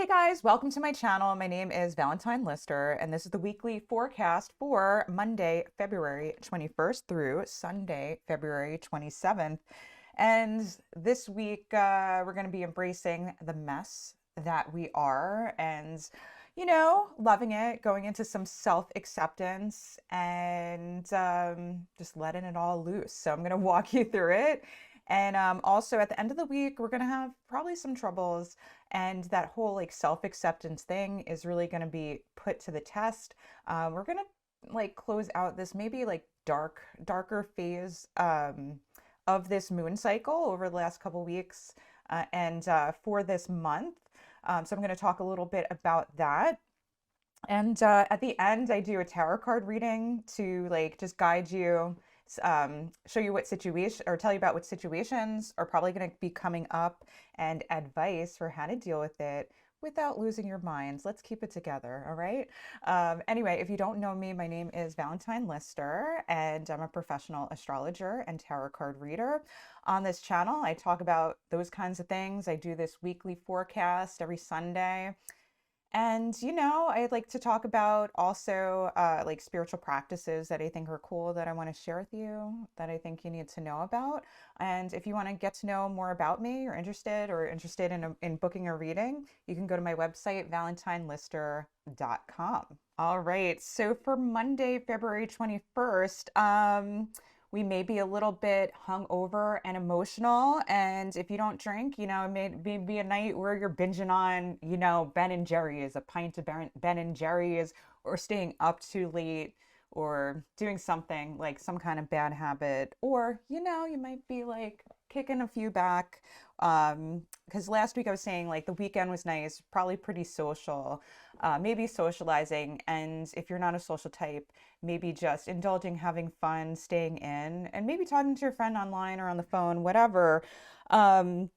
Hey guys, welcome to my channel. My name is Valentine Lister, and this is the weekly forecast for Monday, February 21st through Sunday, February 27th. And this week, we're going to be embracing the mess that we are and, loving it, going into some self-acceptance and just letting it all loose. So I'm going to walk you through it. And also at the end of the week, we're going to have probably some troubles. And that whole like self-acceptance thing is really going to be put to the test. We're going to like close out this maybe like darker phase of this moon cycle over the last couple weeks and for this month. So I'm going to talk a little bit about that. And at the end, I do a tarot card reading to like just guide you, show you what situation or tell you about what situations are probably going to be coming up and advice for how to deal with it without losing your minds. Let's keep it together, all right? Anyway, if you don't know me, my name is Valentine Lister, and I'm a professional astrologer and tarot card reader. On this channel, I talk about those kinds of things. I do this weekly forecast every Sunday. And, I'd like to talk about also like spiritual practices that I think are cool that I want to share with you, that I think you need to know about. And if you want to get to know more about me or interested in booking a reading, you can go to my website, valentinelister.com. All right. So for Monday, February 21st, we may be a little bit hungover and emotional. And if you don't drink, it may be a night where you're binging on, Ben and Jerry's, a pint of Ben and Jerry's, or staying up too late, or doing something like some kind of bad habit. Or, you might be like kicking a few back. Because last week I was saying like the weekend was nice, probably pretty social, maybe socializing. And if you're not a social type, maybe just indulging, having fun, staying in, and maybe talking to your friend online or on the phone, whatever. But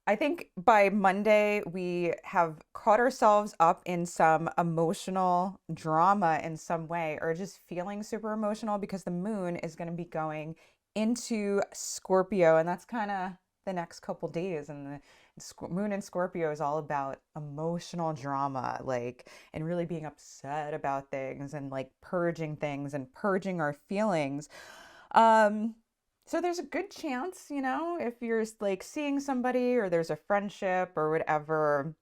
I think by Monday, we have caught ourselves up in some emotional drama in some way, or just feeling super emotional because the moon is going to be going into Scorpio, and that's kind of the next couple days. And the moon in Scorpio is all about emotional drama, like, and really being upset about things and like purging things and purging our feelings. So there's a good chance, if you're like seeing somebody or there's a friendship or whatever,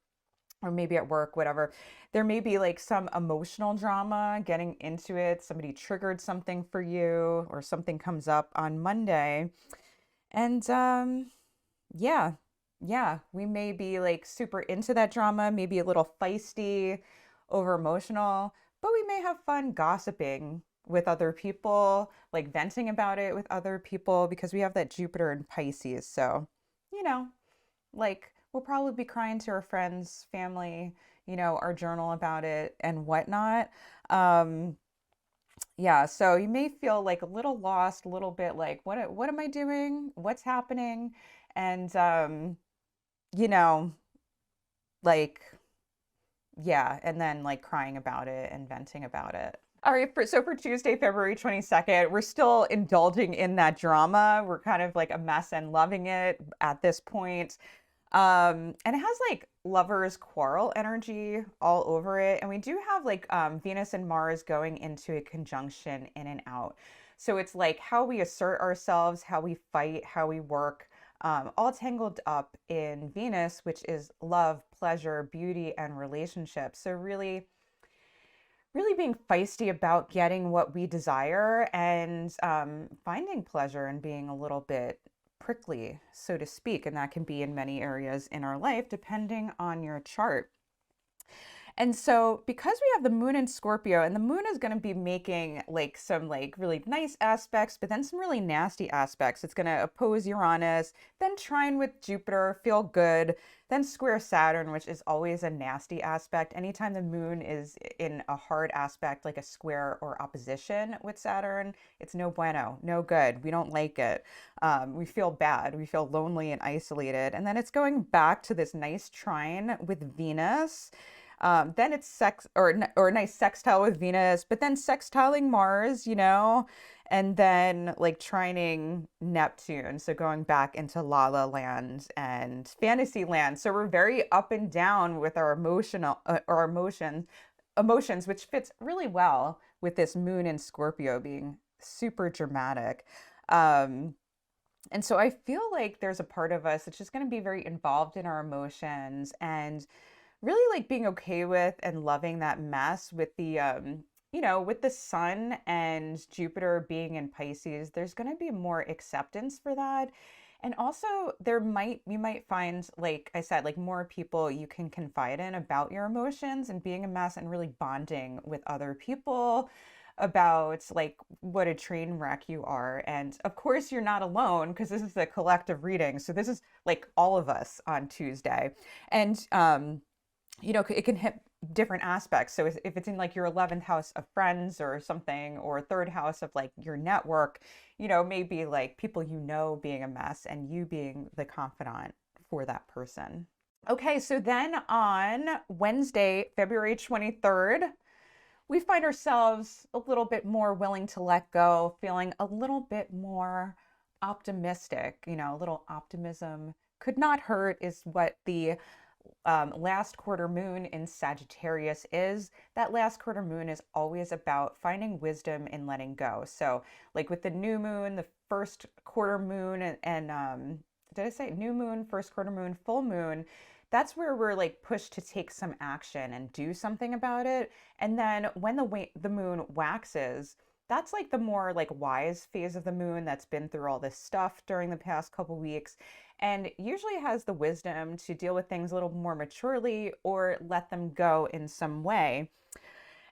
or maybe at work, whatever, there may be like some emotional drama getting into it. Somebody triggered something for you or something comes up on Monday. And yeah, we may be like super into that drama, maybe a little feisty, over emotional, but we may have fun gossiping with other people, like venting about it with other people because we have that Jupiter in Pisces. So, like we'll probably be crying to our friends, family, our journal about it and whatnot. Yeah, so you may feel like a little lost, a little bit like, what am I doing? What's happening? And you know, like, yeah, and then like crying about it and venting about it. All right, so for Tuesday, February 22nd, we're still indulging in that drama. We're kind of like a mess and loving it at this point. And it has like lovers quarrel energy all over it. And we do have like Venus and Mars going into a conjunction in and out. So it's like how we assert ourselves, how we fight, how we work, all tangled up in Venus, which is love, pleasure, beauty, and relationships. So really being feisty about getting what we desire and finding pleasure and being a little bit prickly, so to speak. And that can be in many areas in our life, depending on your chart. And so because we have the moon in Scorpio, and the moon is going to be making like some like really nice aspects, but then some really nasty aspects. It's going to oppose Uranus, then trine with Jupiter, feel good, then square Saturn, which is always a nasty aspect. Anytime the moon is in a hard aspect, like a square or opposition with Saturn, it's no bueno, no good. We don't like it. We feel bad. We feel lonely and isolated. And then it's going back to this nice trine with Venus. Then it's sex or a nice sextile with Venus, but then sextiling Mars, and then like trining Neptune, so going back into La La Land and Fantasy Land. So we're very up and down with our emotions, which fits really well with this moon in Scorpio being super dramatic. Um, and so I feel like there's a part of us that's just going to be very involved in our emotions and really like being okay with and loving that mess with with the sun and Jupiter being in Pisces. There's going to be more acceptance for that. And also you might find, like I said, like more people you can confide in about your emotions and being a mess and really bonding with other people about like what a train wreck you are. And of course you're not alone because this is a collective reading. So this is like all of us on Tuesday. And it can hit different aspects. So if it's in like your 11th house of friends or something, or third house of like your network, maybe like people being a mess and you being the confidant for that person. Okay, so then on Wednesday, February 23rd, we find ourselves a little bit more willing to let go, feeling a little bit more optimistic. A little optimism could not hurt, is what the last quarter moon in Sagittarius is. That last quarter moon is always about finding wisdom in letting go. So, like with the new moon, the first quarter moon, and did I say new moon, first quarter moon, full moon? That's where we're like pushed to take some action and do something about it. And then when the moon waxes, that's like the more like wise phase of the moon that's been through all this stuff during the past couple weeks and usually has the wisdom to deal with things a little more maturely or let them go in some way.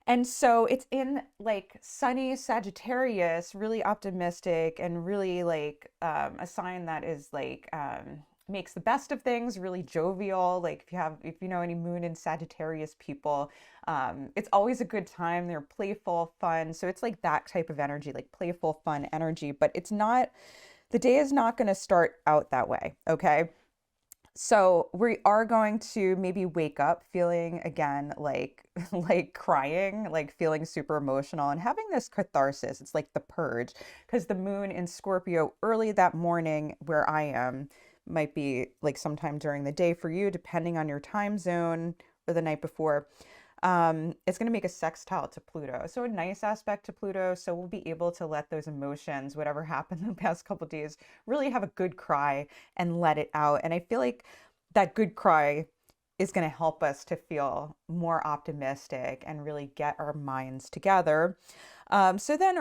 And so it's in like sunny Sagittarius, really optimistic and really like a sign that is like makes the best of things, really jovial. Like if you know any moon in Sagittarius people, it's always a good time. They're playful, fun. So it's like that type of energy, like playful, fun energy, but the day is not going to start out that way. Okay. So we are going to maybe wake up feeling again like like crying, like feeling super emotional and having this catharsis. It's like the purge because the moon in Scorpio early that morning where I am might be like sometime during the day for you, depending on your time zone, or the night before. It's going to make a sextile to Pluto. So a nice aspect to Pluto. So we'll be able to let those emotions, whatever happened the past couple of days, really have a good cry and let it out. And I feel like that good cry is going to help us to feel more optimistic and really get our minds together. So then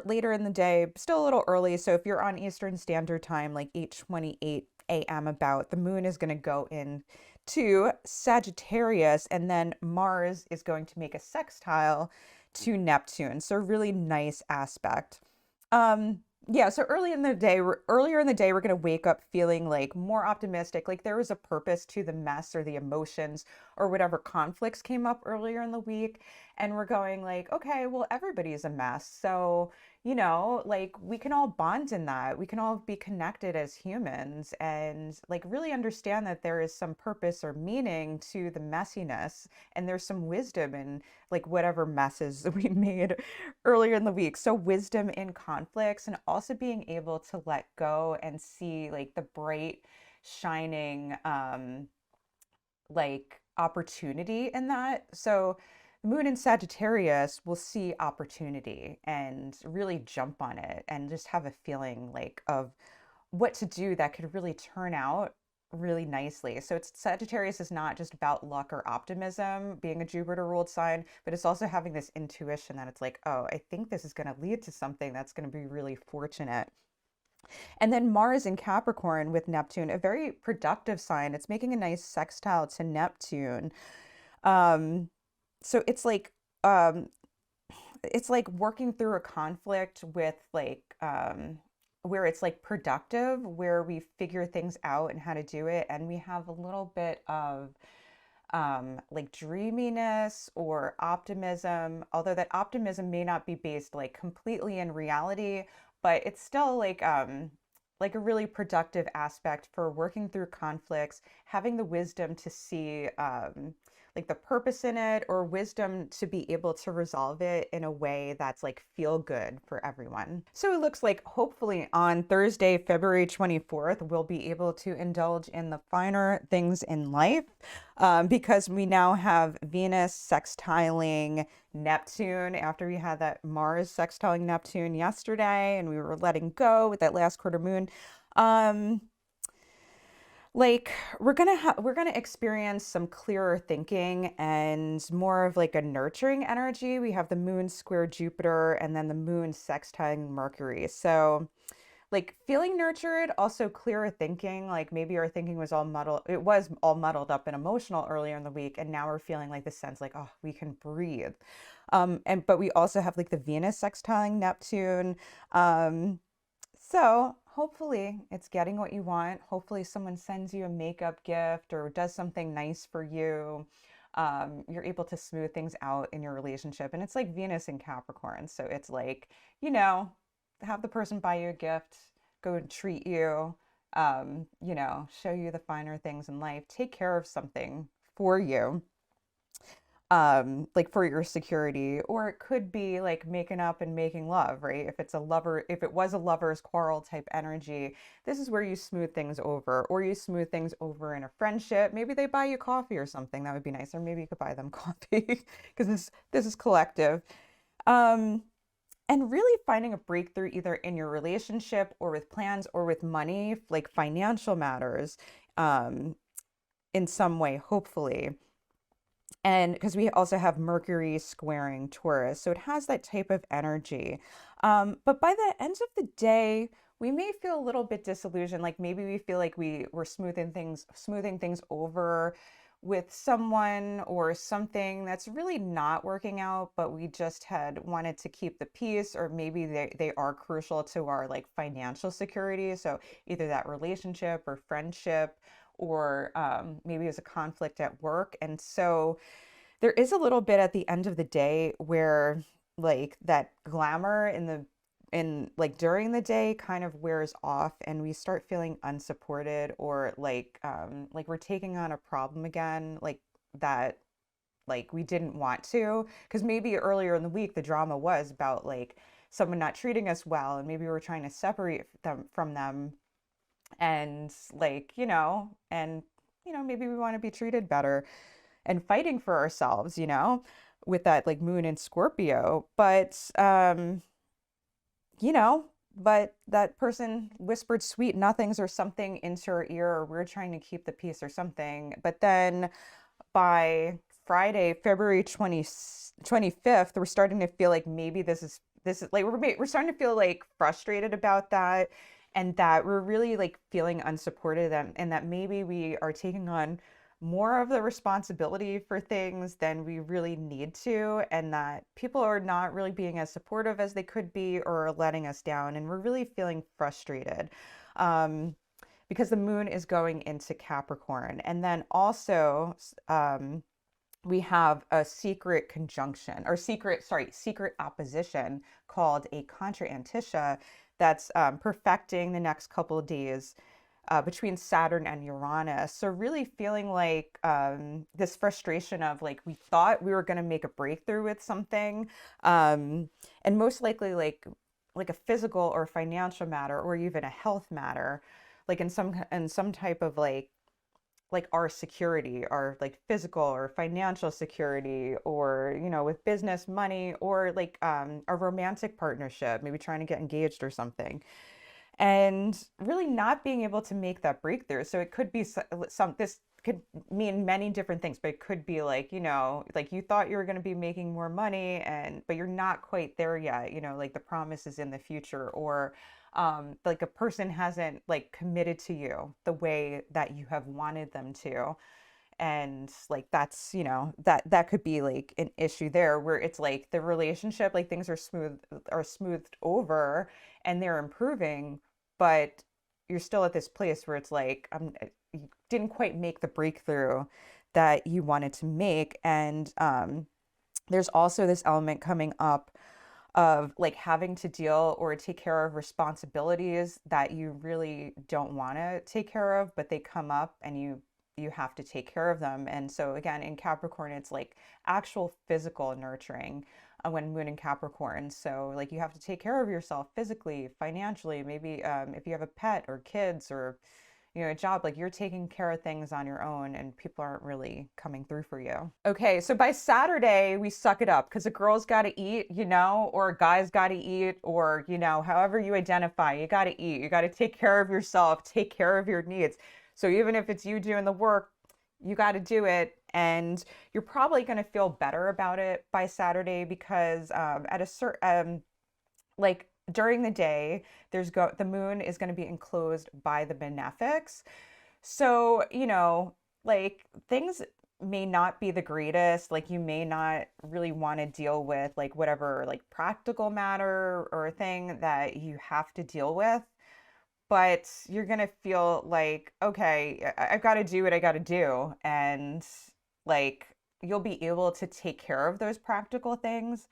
later in the day, still a little early. So if you're on Eastern Standard Time, like 8:28 a.m. about, the moon is going to go in to Sagittarius, and then Mars is going to make a sextile to Neptune. So really nice aspect. Yeah, so earlier in the day, we're going to wake up feeling like more optimistic, like there was a purpose to the mess or the emotions or whatever conflicts came up earlier in the week. And we're going like, okay, well, everybody's a mess. So, like we can all bond in that. We can all be connected as humans and like really understand that there is some purpose or meaning to the messiness. And there's some wisdom in like whatever messes we made earlier in the week. So wisdom in conflicts and also being able to let go and see like the bright, shining, like opportunity in that. So the moon in Sagittarius will see opportunity and really jump on it and just have a feeling like of what to do that could really turn out really nicely. So it's Sagittarius is not just about luck or optimism, being a Jupiter ruled sign, but it's also having this intuition that it's like, oh, I think this is going to lead to something that's going to be really fortunate. And then Mars in Capricorn with Neptune, a very productive sign. It's making a nice sextile to Neptune. Um, so it's like working through a conflict with like where it's like productive, where we figure things out and how to do it, and we have a little bit of like dreaminess or optimism, although that optimism may not be based like completely in reality, but it's still like a really productive aspect for working through conflicts, having the wisdom to see like the purpose in it or wisdom to be able to resolve it in a way that's like feel good for everyone. So it looks like hopefully on Thursday, February 24th, we'll be able to indulge in the finer things in life, because we now have Venus sextiling Neptune after we had that Mars sextiling Neptune yesterday and we were letting go with that last quarter moon. Like we're gonna experience some clearer thinking and more of like a nurturing energy. We have the moon square Jupiter and then the moon sextiling Mercury. So like feeling nurtured, also clearer thinking, like maybe our thinking was all muddled. It was all muddled up and emotional earlier in the week. And now we're feeling like the sense like, oh, we can breathe. But we also have like the Venus sextiling Neptune. So hopefully it's getting what you want. Hopefully someone sends you a makeup gift or does something nice for you. You're able to smooth things out in your relationship. And it's like Venus in Capricorn. So it's like, have the person buy you a gift, go and treat you, show you the finer things in life, take care of something for you, like for your security. Or it could be like making up and making love, right? If it was a lover's quarrel type energy, this is where you smooth things over, or you smooth things over in a friendship. Maybe they buy you coffee or something. That would be nice. Or maybe you could buy them coffee because this is collective. And really finding a breakthrough either in your relationship or with plans or with money, like financial matters, in some way, hopefully. And because we also have Mercury squaring Taurus, so it has that type of energy. But by the end of the day, we may feel a little bit disillusioned. Like maybe we feel like we were smoothing things over with someone or something that's really not working out, but we just had wanted to keep the peace, or maybe they are crucial to our like financial security. So either that relationship or friendship, or maybe it's a conflict at work. And so there is a little bit at the end of the day where like that glamour in like during the day kind of wears off and we start feeling unsupported, or like we're taking on a problem again, like that, like we didn't want to, because maybe earlier in the week the drama was about like someone not treating us well and maybe we're trying to separate them from them, and maybe we want to be treated better and fighting for ourselves, with that like moon in Scorpio. You know, but that person whispered sweet nothings or something into our ear, or we're trying to keep the peace or something. But then by Friday, February 25th, we're starting to feel like maybe this is like we're starting to feel like frustrated about that, and that we're really like feeling unsupported, and that maybe we are taking on more of the responsibility for things than we really need to, and that people are not really being as supportive as they could be, or letting us down, and we're really feeling frustrated, because the moon is going into Capricorn. And then also we have a secret conjunction, or secret opposition called a contra antisha that's perfecting the next couple of days between Saturn and Uranus. So really feeling like this frustration of like we thought we were going to make a breakthrough with something, and most likely like a physical or financial matter, or even a health matter, like in some type of like our security, our like physical or financial security, or with business, money, or like a romantic partnership, maybe trying to get engaged or something, and really not being able to make that breakthrough. So it could be this could mean many different things, but it could be like, like you thought you were going to be making more money, but you're not quite there yet, like the promise is in the future, or like a person hasn't like committed to you the way that you have wanted them to. And like that's, that could be like an issue there, where it's like the relationship, like things are smoothed over and they're improving, but you're still at this place where it's like you didn't quite make the breakthrough that you wanted to make. And there's also this element coming up of like having to deal or take care of responsibilities that you really don't want to take care of, but they come up and you have to take care of them. And so again, in Capricorn, it's like actual physical nurturing when moon in Capricorn. So like you have to take care of yourself physically, financially, maybe if you have a pet or kids or a job, like you're taking care of things on your own and people aren't really coming through for you. Okay, so by Saturday, we suck it up because a girl's got to eat, or a guy's got to eat, or, however you identify, you got to eat. You got to take care of yourself, take care of your needs. So even if it's you doing the work, you got to do it. And you're probably going to feel better about it by Saturday because at a certain, like, during the day, the moon is going to be enclosed by the benefics. So, like things may not be the greatest. Like you may not really want to deal with like whatever like practical matter or thing that you have to deal with. But you're going to feel like, okay, I've got to do what I got to do. And like you'll be able to take care of those practical things.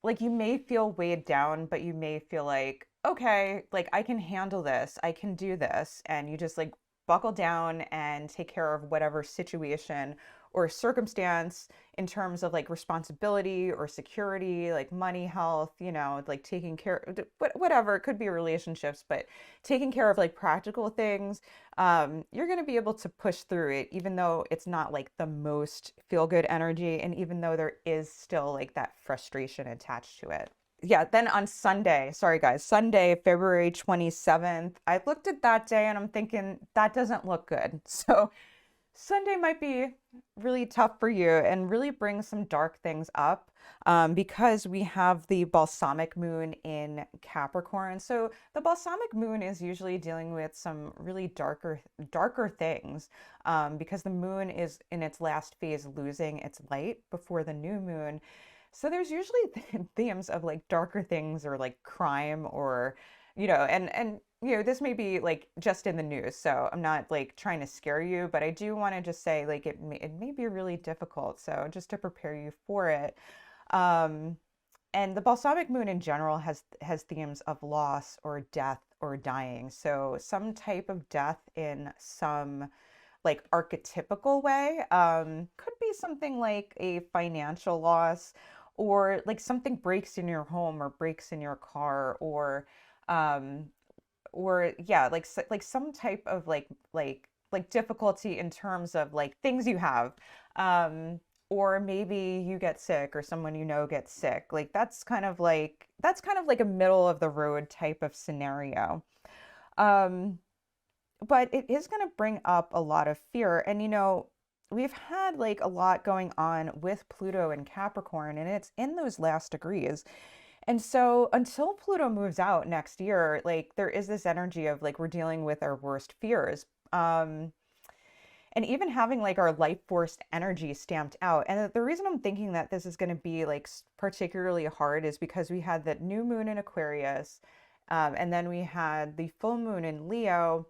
Like you may feel weighed down, but you may feel like, okay, like I can handle this, I can do this. And you just like buckle down and take care of whatever situation or circumstance in terms of like responsibility or security, like money, health, like taking care, whatever, it could be relationships, but taking care of like practical things, you're going to be able to push through it, even though it's not like the most feel good energy. And even though there is still like that frustration attached to it. Yeah, then on Sunday, sorry guys, Sunday, February 27th, I looked at that day and I'm thinking that doesn't look good. So Sunday might be really tough for you and really bring some dark things up because we have the balsamic moon in Capricorn. So the balsamic moon is usually dealing with some really darker things because the moon is in its last phase losing its light before the new moon. So there's usually themes of like darker things or like crime or, and this may be like just in the news. So I'm not like trying to scare you, but I do want to just say like it may be really difficult. So just to prepare you for it. And the balsamic moon in general has themes of loss or death or dying. So some type of death in some like archetypical way. Could be something like a financial loss or like something breaks in your home or breaks in your car um or yeah, like some type of like difficulty in terms of like things you have. Or maybe you get sick or someone gets sick. Like that's kind of like a middle of the road type of scenario. Um but it is going to bring up a lot of fear. And we've had like a lot going on with Pluto and Capricorn, and it's in those last degrees. And so until Pluto moves out next year, like there is this energy of like we're dealing with our worst fears. And even having like our life force energy stamped out. And the reason I'm thinking that this is going to be like particularly hard is because we had that new moon in Aquarius, and then we had the full moon in Leo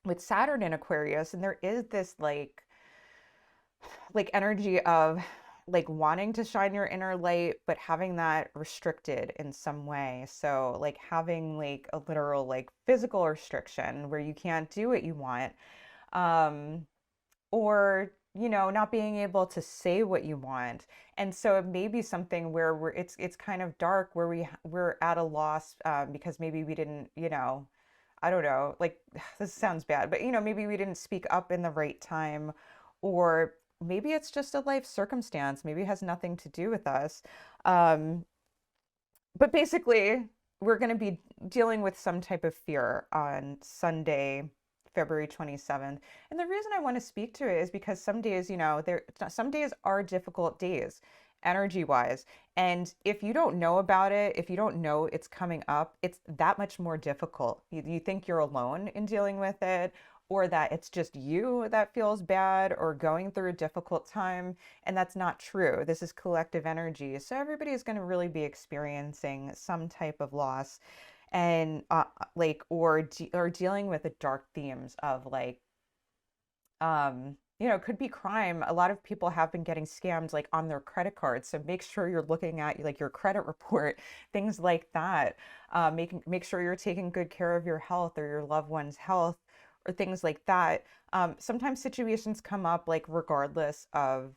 with Saturn in Aquarius, and there is this like energy of like wanting to shine your inner light, but having that restricted in some way. So like having like a literal like physical restriction where you can't do what you want, um, or not being able to say what you want. And so it may be something where it's kind of dark where we're at a loss because maybe we didn't, I don't know, like this sounds bad, but maybe we didn't speak up in the right time, or maybe it's just a life circumstance. Maybe it has nothing to do with us. Um, but basically, we're going to be dealing with some type of fear on Sunday, February 27th. And the reason I want to speak to it is because some days, some days are difficult days energy wise. And if you don't know about it, if you don't know it's coming up, it's that much more difficult. You think you're alone in dealing with it, or that it's just you that feels bad or going through a difficult time. And that's not true. This is collective energy. So everybody is going to really be experiencing some type of loss and like or dealing with the dark themes of like it could be crime. A lot of people have been getting scammed like on their credit cards. So make sure you're looking at like your credit report, things like that. Make sure you're taking good care of your health or your loved one's health, or things like that. Sometimes situations come up like regardless of,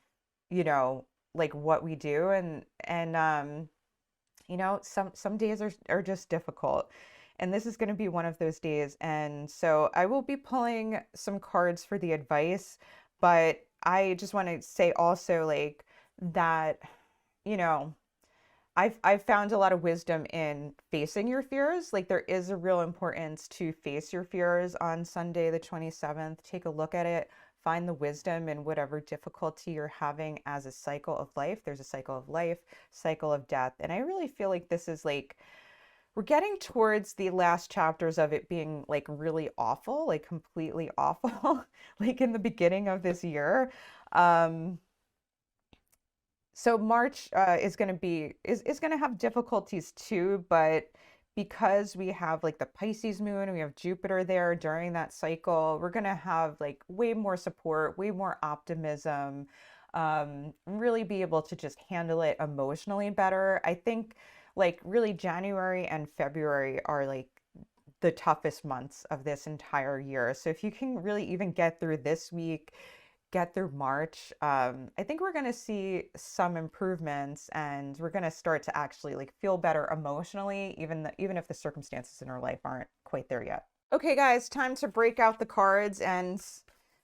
you know, like what we do, and you know, some days are just difficult. And this is going to be one of those days. And so I will be pulling some cards for the advice, but I just want to say also like that, you know, I've found a lot of wisdom in facing your fears. Like there is a real importance to face your fears on Sunday the 27th. Take a look at it, find the wisdom in whatever difficulty you're having as a cycle of life. There's a cycle of life, cycle of death. And I really feel like this is like we're getting towards the last chapters of it being like really awful, like completely awful, like in the beginning of this year. Um, so March is going to be is going to have difficulties too, but because we have like the Pisces moon and we have Jupiter there during that cycle, we're going to have like way more support, way more optimism, really be able to just handle it emotionally better. I think like really January and February are like the toughest months of this entire year. So if you can really even get through this week, get through March, I think we're going to see some improvements and we're going to start to actually like feel better emotionally, even if the circumstances in our life aren't quite there yet. Okay, guys, time to break out the cards and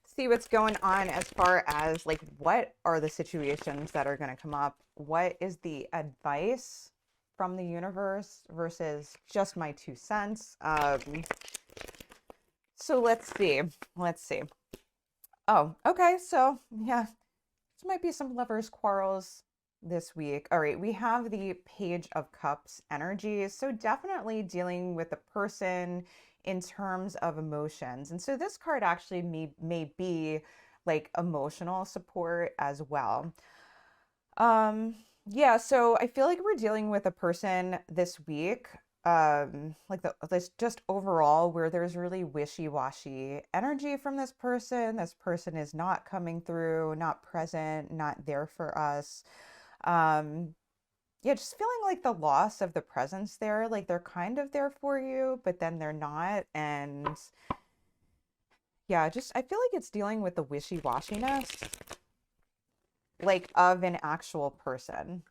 see what's going on as far as like what are the situations that are going to come up? What is the advice from the universe versus just my 2 cents? So let's see. Let's see. Oh, okay. So, yeah, this might be some lovers' quarrels this week. All right, we have the Page of Cups energy. So, definitely dealing with a person in terms of emotions. And so, this card actually may be like emotional support as well. Um, yeah, so I feel like we're dealing with a person this week, like this just overall where there's really wishy-washy energy from this person. This person is not coming through, not present, not there for us. Um, yeah, just feeling like the loss of the presence there, like they're kind of there for you, but then they're not. And yeah, just I feel like it's dealing with the wishy-washiness, like of an actual person.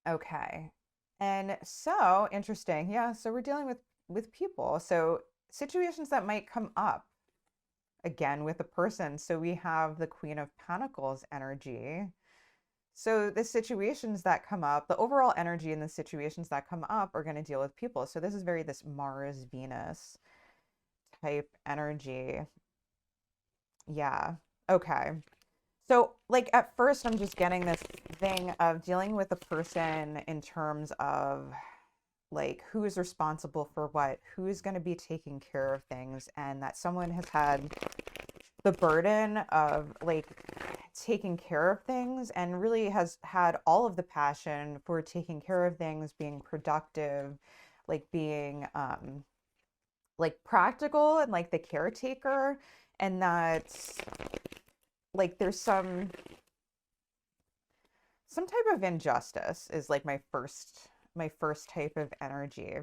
Okay. And so interesting. Yeah, so we're dealing with people. So situations that might come up again with a person. So we have the Queen of Pentacles energy. So the situations that come up, the overall energy in the situations that come up are going to deal with people. So this is very this Mars Venus type energy. Yeah. Okay. So, like, at first, I'm just getting this thing of dealing with a person in terms of like who is responsible for what, who is going to be taking care of things, and that someone has had the burden of like taking care of things and really has had all of the passion for taking care of things, being productive, like being like practical and like the caretaker, and that like there's some type of injustice is like my first type of energy.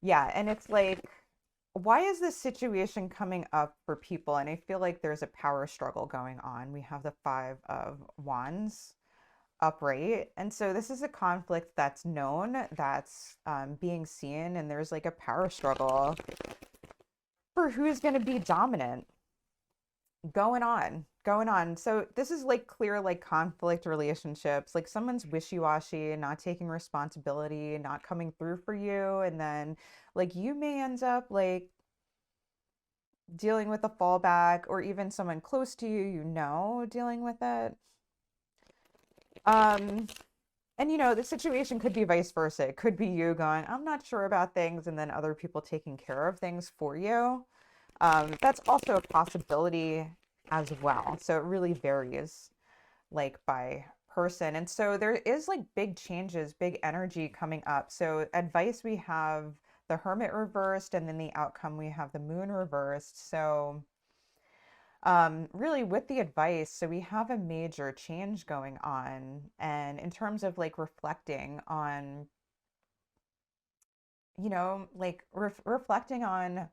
Yeah, and it's like why is this situation coming up for people? And I feel like there's a power struggle going on. We have the 5 of Wands upright. And so this is a conflict that's known, that's being seen, and there's like a power struggle for who's going to be dominant going on. So this is like clear like conflict relationships, like someone's wishy-washy, not taking responsibility, not coming through for you, and then like you may end up like dealing with a fallback, or even someone close to you, dealing with it. Um, and the situation could be vice versa. It could be you going, I'm not sure about things, and then other people taking care of things for you. That's also a possibility as well. So it really varies like by person. And so there is like big changes, big energy coming up. So advice, we have the Hermit reversed, and then the outcome we have the Moon reversed. So really with the advice, so we have a major change going on. And in terms of like reflecting on, like reflecting on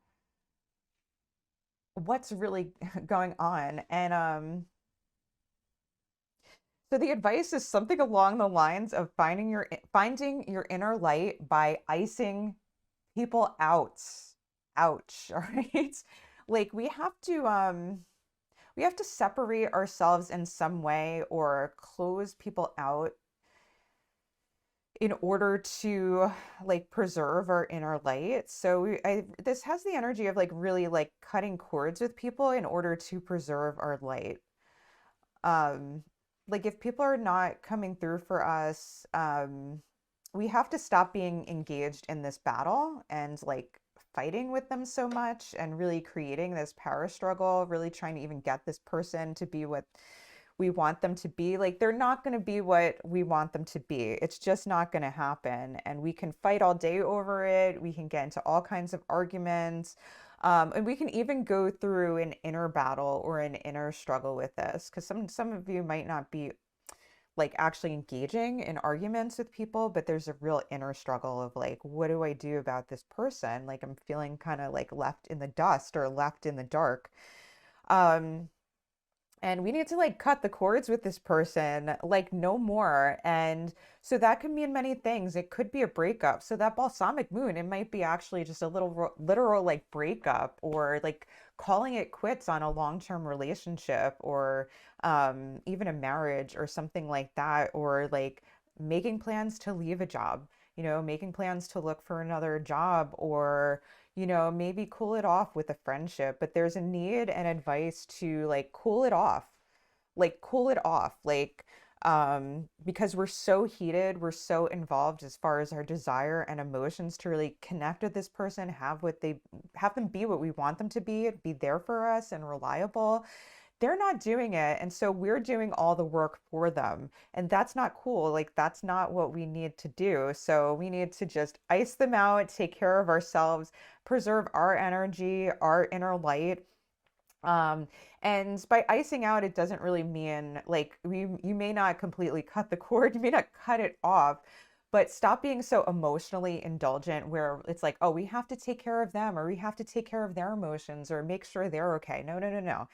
what's really going on. And so the advice is something along the lines of finding your inner light by icing people out. Ouch, all right? Like we have to separate ourselves in some way or close people out in order to like preserve our inner light. So this has the energy of like really like cutting cords with people in order to preserve our light. Um, like if people are not coming through for us, we have to stop being engaged in this battle and like fighting with them so much and really creating this power struggle, really trying to even get this person to be what we want them to be. Like they're not going to be what we want them to be. It's just not going to happen. And we can fight all day over it. We can get into all kinds of arguments. And we can even go through an inner battle or an inner struggle with this, because some of you might not be like actually engaging in arguments with people, but there's a real inner struggle of like, what do I do about this person? Like I'm feeling kind of like left in the dust or left in the dark. Um, and we need to like cut the cords with this person like no more. And so that could mean many things. It could be a breakup. So that balsamic moon, it might be actually just a little literal like breakup, or like calling it quits on a long-term relationship, or even a marriage or something like that, or like making plans to leave a job, making plans to look for another job, or maybe cool it off with a friendship. But there's a need and advice to like cool it off, because we're so heated, we're so involved as far as our desire and emotions to really connect with this person, have them be what we want them to be there for us and reliable. They're not doing it. And so we're doing all the work for them. And that's not cool. Like, that's not what we need to do. So we need to just ice them out, take care of ourselves, preserve our energy, our inner light. Um, and by icing out, it doesn't really mean like you may not completely cut the cord, you may not cut it off, but stop being so emotionally indulgent where it's like, oh, we have to take care of them, or we have to take care of their emotions, or make sure they're okay. No, no, no, no.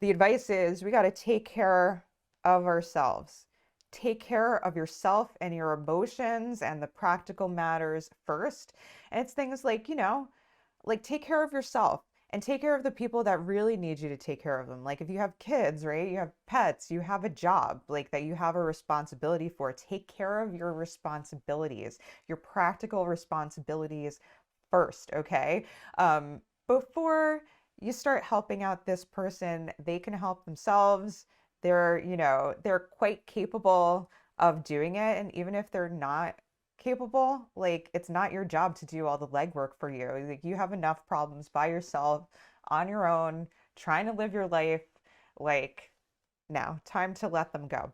The advice is we got to take care of ourselves. Take care of yourself and your emotions and the practical matters first. And it's things like, like take care of yourself and take care of the people that really need you to take care of them. Like if you have kids, right? You have pets, you have a job, like that you have a responsibility for. Take care of your responsibilities, your practical responsibilities first, okay? Before you start helping out this person, they can help themselves. They're quite capable of doing it. And even if they're not capable, like it's not your job to do all the legwork for you. Like you have enough problems by yourself on your own, trying to live your life. Like now, time to let them go.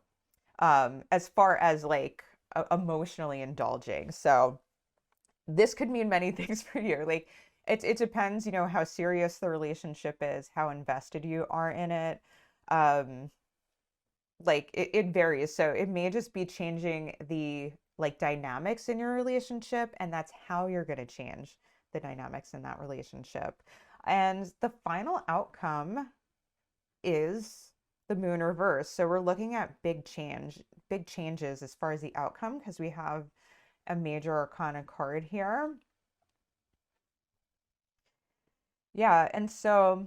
As far as like emotionally indulging. So this could mean many things for you. Like it depends, how serious the relationship is, how invested you are in it. Um, like it varies. So it may just be changing the like dynamics in your relationship, and that's how you're going to change the dynamics in that relationship. And the final outcome is the moon reverse. So we're looking at big changes as far as the outcome, because we have a major arcana card here. Yeah, and so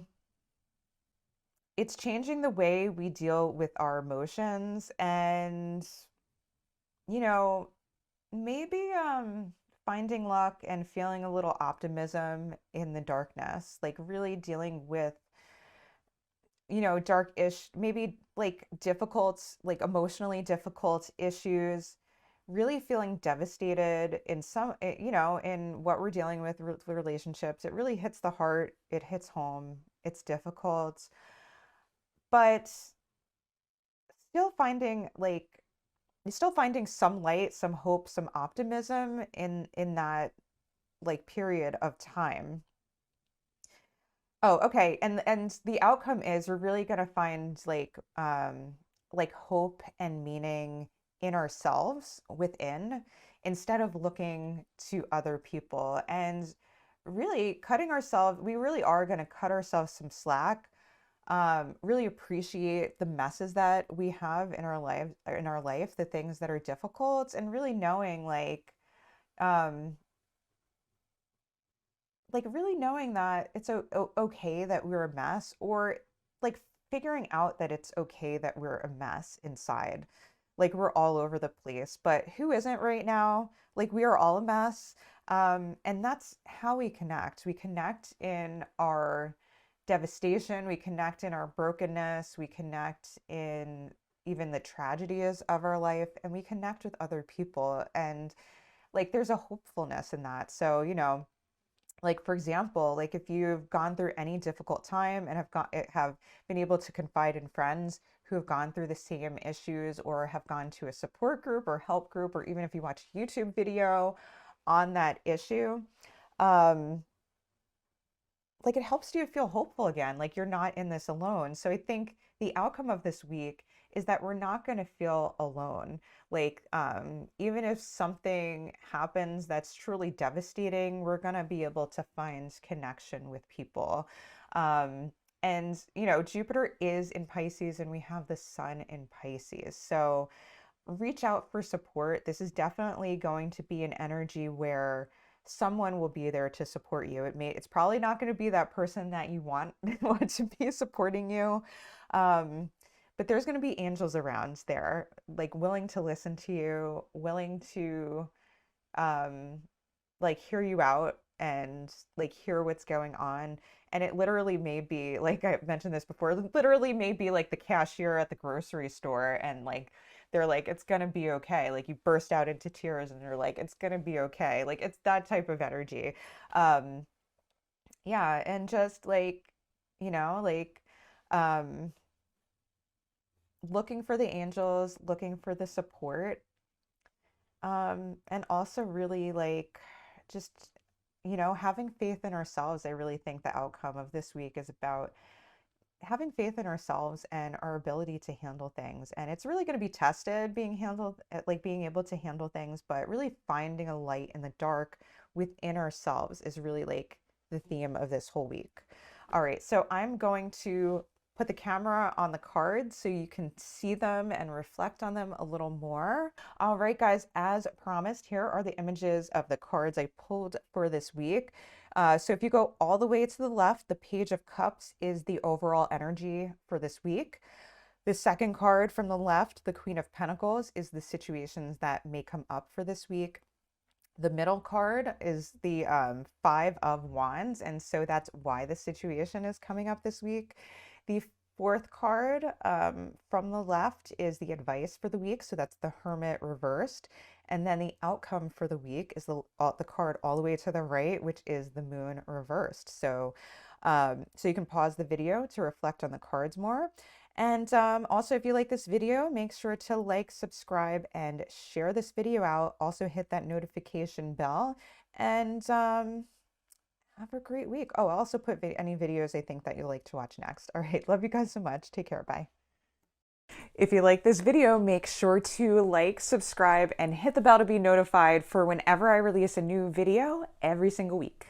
it's changing the way we deal with our emotions, and you know, maybe finding luck and feeling a little optimism in the darkness, like really dealing with, dark-ish, maybe like difficult, like emotionally difficult issues, really feeling devastated in in what we're dealing with relationships. It really hits the heart, it hits home, it's difficult, but still finding like still finding some light, some hope, some optimism in that like period of time. Oh, okay. And the outcome is we're really gonna find like hope and meaning in ourselves within, instead of looking to other people. And really cutting ourselves, we really are going to cut ourselves some slack. Really appreciate the messes that we have in our life, the things that are difficult, and really knowing um, really knowing that it's okay that we're a mess, or like figuring out that it's okay that we're a mess inside. Like we're all over the place, but who isn't right now? Like we are all a mess. And that's how we connect. We connect in our devastation, we connect in our brokenness, we connect in even the tragedies of our life, and we connect with other people. And like there's a hopefulness in that. So, like for example, like if you've gone through any difficult time and have been able to confide in friends who have gone through the same issues, or have gone to a support group or help group, or even if you watch a YouTube video on that issue, um, like it helps you feel hopeful again, like you're not in this alone. So I think the outcome of this week is that we're not going to feel alone. Like even if something happens that's truly devastating, we're going to be able to find connection with people. um, and Jupiter is in Pisces, and we have the sun in Pisces, so reach out for support. This is definitely going to be an energy where someone will be there to support you. It's probably not going to be that person that you want to be supporting you. Um, but there's going to be angels around there, like willing to listen to you, willing to um, like hear you out and like hear what's going on. And it literally may be, like I mentioned this before, it literally may be like the cashier at the grocery store, and like they're like, it's gonna be okay. Like you burst out into tears and they're like, it's gonna be okay. Like it's that type of energy. Um, yeah, and just like, you know, like um looking for the angels, looking for the support. And also really like just, having faith in ourselves. I really think the outcome of this week is about having faith in ourselves and our ability to handle things. And it's really going to be tested being able to handle things, but really finding a light in the dark within ourselves is really like the theme of this whole week. All right, so I'm going to put the camera on the cards so you can see them and reflect on them a little more. All right, guys, as promised, here are the images of the cards I pulled for this week. So if you go all the way to the left, the Page of Cups is the overall energy for this week. The second card from the left, the Queen of Pentacles, is the situations that may come up for this week. The middle card is the Five of Wands, and so that's why the situation is coming up this week. The fourth card from the left is the advice for the week, so that's the Hermit reversed. And then the outcome for the week is the card all the way to the right, which is the Moon reversed. So, so you can pause the video to reflect on the cards more. And also, if you like this video, make sure to like, subscribe, and share this video out. Also hit that notification bell, and have a great week. Oh, I'll also put any videos I think that you'll like to watch next. All right, love you guys so much. Take care. Bye. If you like this video, make sure to like, subscribe, and hit the bell to be notified for whenever I release a new video every single week.